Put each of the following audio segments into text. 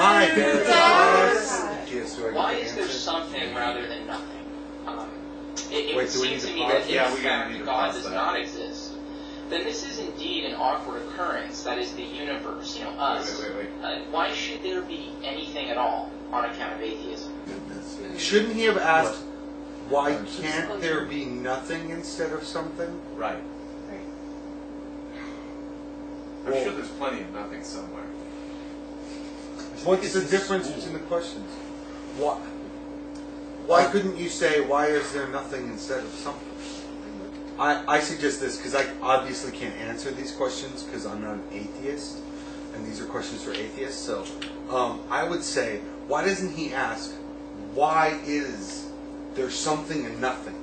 Hi, Veritas. Why is there something rather than nothing? It would seem to me that if Yeah, in fact God does not exist, then this is indeed an awkward occurrence. That is the universe, us. Wait. Why should there be anything at all on account of atheism? Shouldn't he have asked, why can't there be nothing instead of something? Right. I'm sure there's plenty of nothing somewhere. What's the difference between the questions? Why couldn't you say, why is there nothing instead of something? I suggest this because I obviously can't answer these questions because I'm not an atheist, and these are questions for atheists. So I would say, why doesn't he ask, why is there something and nothing?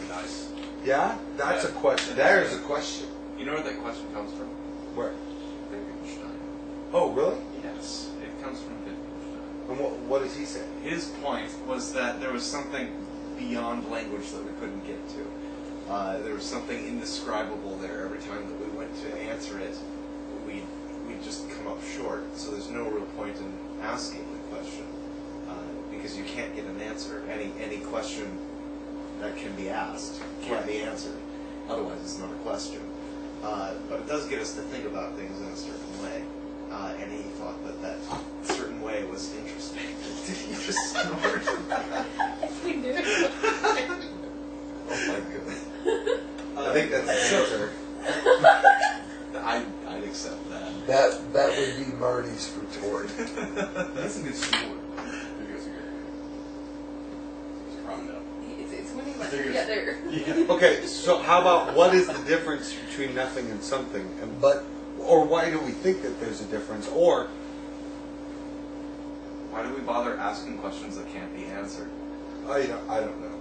Nice. Yeah? That's a question. There's a question. You know where that question comes from? Where? Wittgenstein. Oh, really? Yes, it comes from Wittgenstein. And what does he say? His point was that there was something beyond language that we couldn't get to. There was something indescribable there. Every time that we went to answer it, we'd just come up short. So there's no real point in asking the question because you can't get an answer. Any question that can be asked can't be answered. Otherwise, it's not a question. But it does get us to think about things in a certain way. And he thought that certain way was interesting. Did he just snort? We do. Oh my goodness. I think that's the answer. I'd accept that. That would be Marty's retort. That's a good snort. It's when you let it together. Yeah. Okay, so how about what is the difference between nothing and something? Or why do we think that there's a difference? Or Why do we bother asking questions that can't be answered? I don't know.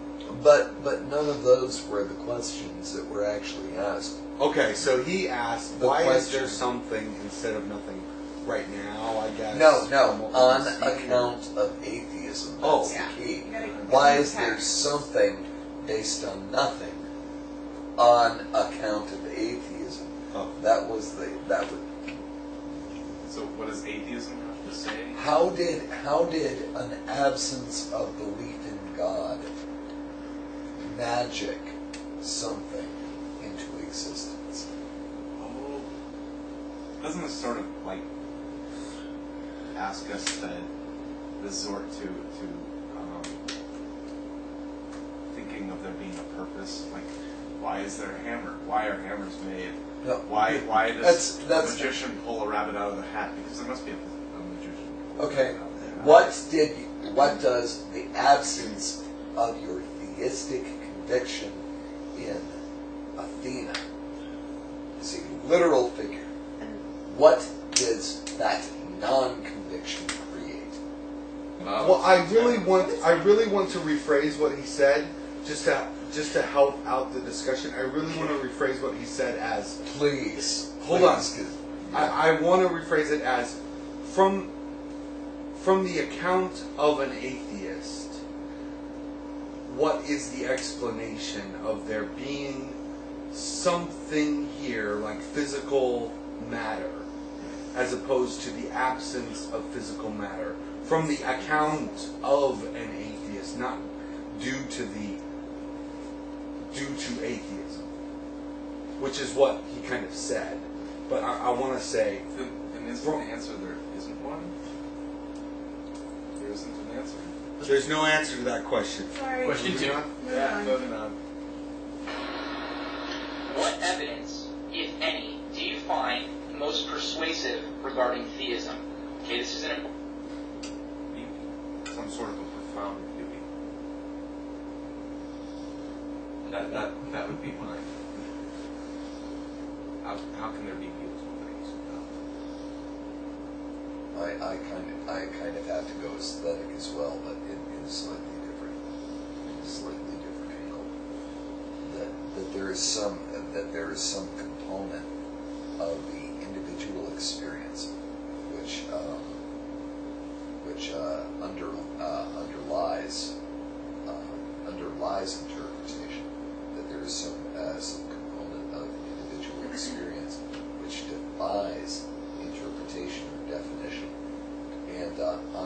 But none of those were the questions that were actually asked. Okay, so he asked, The why is question. there something instead of nothing right now, I guess? No, from what on we've seen. account of atheism. That's Oh. the key. You gotta Why get is there impact. something based on nothing on account of atheism? Oh. That would. So what does atheism have to say? How did an absence of belief in God magic something into existence? Oh, doesn't this sort of like ask us to resort to thinking of there being a purpose? Like, why is there a hammer? Why are hammers made? No. Why does That's- a magician pull a rabbit out of the hat? Because there must be a magician. Pulling Okay. a rabbit out of the hat. What does the absence of your theistic conviction in Athena, is a literal figure, what does that non-conviction create? Well, I really want to rephrase what he said, just to help out the discussion. I really want to rephrase what he said as. Please. Hold on. 'cause- I want to rephrase it as from the account of an atheist. What is the explanation of there being something here like physical matter, as opposed to the absence of physical matter? From the account of an atheist, not due to atheism, which is what he kind of said. But I want to say, Then isn't the answer there isn't one? There isn't an answer? there's no answer to that question. Sorry. Question two. Yeah, voting on. What evidence, if any, do you find most persuasive regarding theism? Okay, this is an important. Some sort of a profound beauty. That would be mine. How can there be beautiful things? I kind of have to go aesthetic as well, but in a slightly different angle. That there is some component of the individual experience which underlies interpretation. That there is some component of individual experience which defies interpretation or definition.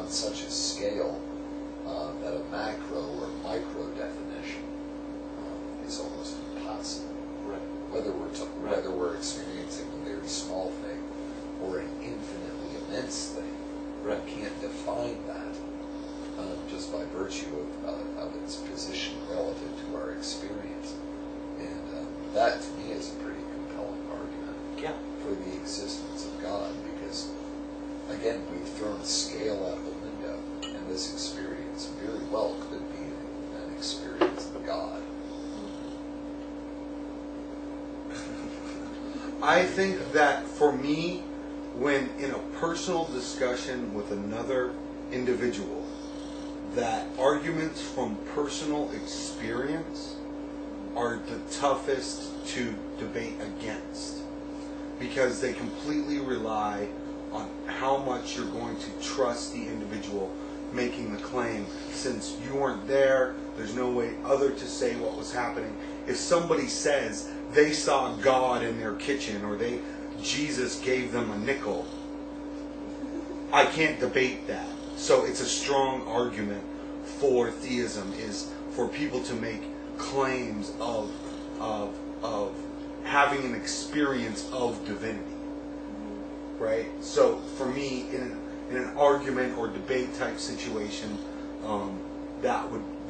on such a scale that a macro or micro definition is almost impossible. Right. Whether we're experiencing a very small thing or an infinitely immense thing, Right. we can't define that just by virtue of its position relative to our experience. And that, to me, is a pretty compelling argument Yeah. for the existence of God, because, again, we've thrown a scale out the window, and this experience very well could be an experience of God. I think that for me, when in a personal discussion with another individual, that arguments from personal experience are the toughest to debate against, because they completely rely on how much you're going to trust the individual making the claim. Since you weren't there, there's no way other to say what was happening. If somebody says they saw God in their kitchen, or Jesus gave them a nickel, I can't debate that. So it's a strong argument for theism, is for people to make claims of having an experience of divinity. Right? So for me, in an argument or debate type situation,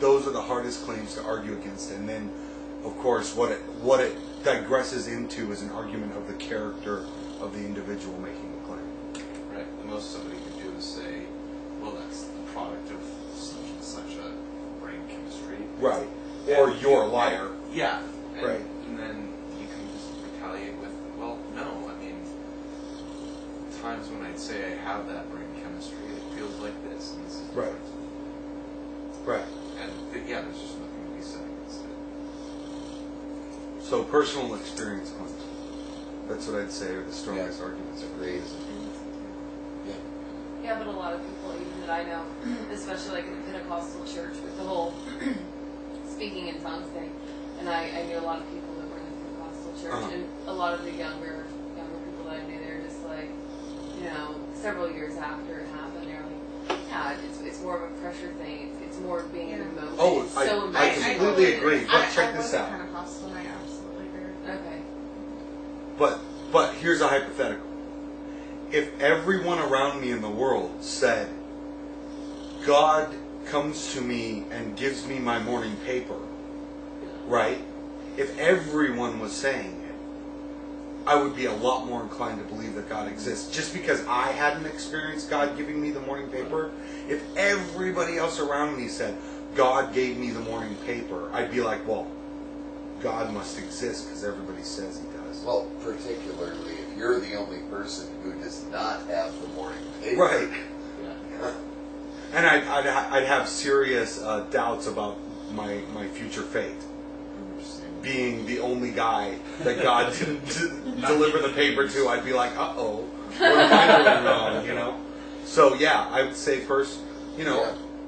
those are the hardest claims to argue against. And then, of course, what it digresses into is an argument of the character of the individual making the claim. Right. The most somebody could do is say, well, that's the product of such and such a brain chemistry. Right. Or you're a liar. Yeah. And, Right. And then you can just retaliate with, well, no, I mean, times when I'd say I have that brain chemistry, it feels like this, and this is Right. different. Right. And yeah, there's just nothing to be said against it. So personal experience claims. That's what I'd say are the strongest arguments. Agreed. Yeah. Yeah, but a lot of people, even that I know, especially like in the Pentecostal church with the whole speaking in tongues thing, and I knew a lot of people that were in the Pentecostal church, and a lot of the younger people that I knew, they're just like, several years after it happened, they're like, yeah, it's more of a pressure thing. It's more of being in the moment. Oh, It's I emotional. completely agree. But check this out. I wasn't Pentecostal, and I absolutely agree with that. Okay. But here's a hypothetical. If everyone around me in the world said, God comes to me and gives me my morning paper, right? If everyone was saying it, I would be a lot more inclined to believe that God exists. Just because I hadn't experienced God giving me the morning paper, if everybody else around me said, God gave me the morning paper, I'd be like, well, God must exist because everybody says he does. Well, particularly if you're the only person who does not have the morning paper. Right. Yeah. And I'd have serious doubts about my future fate. Being the only guy that God didn't deliver the paper to, I'd be like, uh-oh, what am I doing wrong, So yeah, I would say first,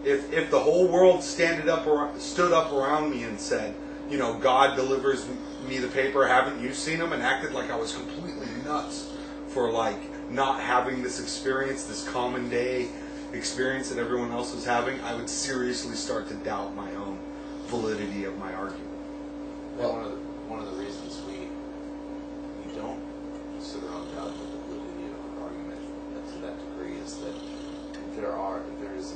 if the whole world stood up around me and said, God delivers me the paper, haven't you seen him? And acted like I was completely nuts for not having this experience, this common day experience that everyone else was having, I would seriously start to doubt my own validity of my argument. Well, one of the reasons we don't sit around doubt the validity of our argument to that degree is that there is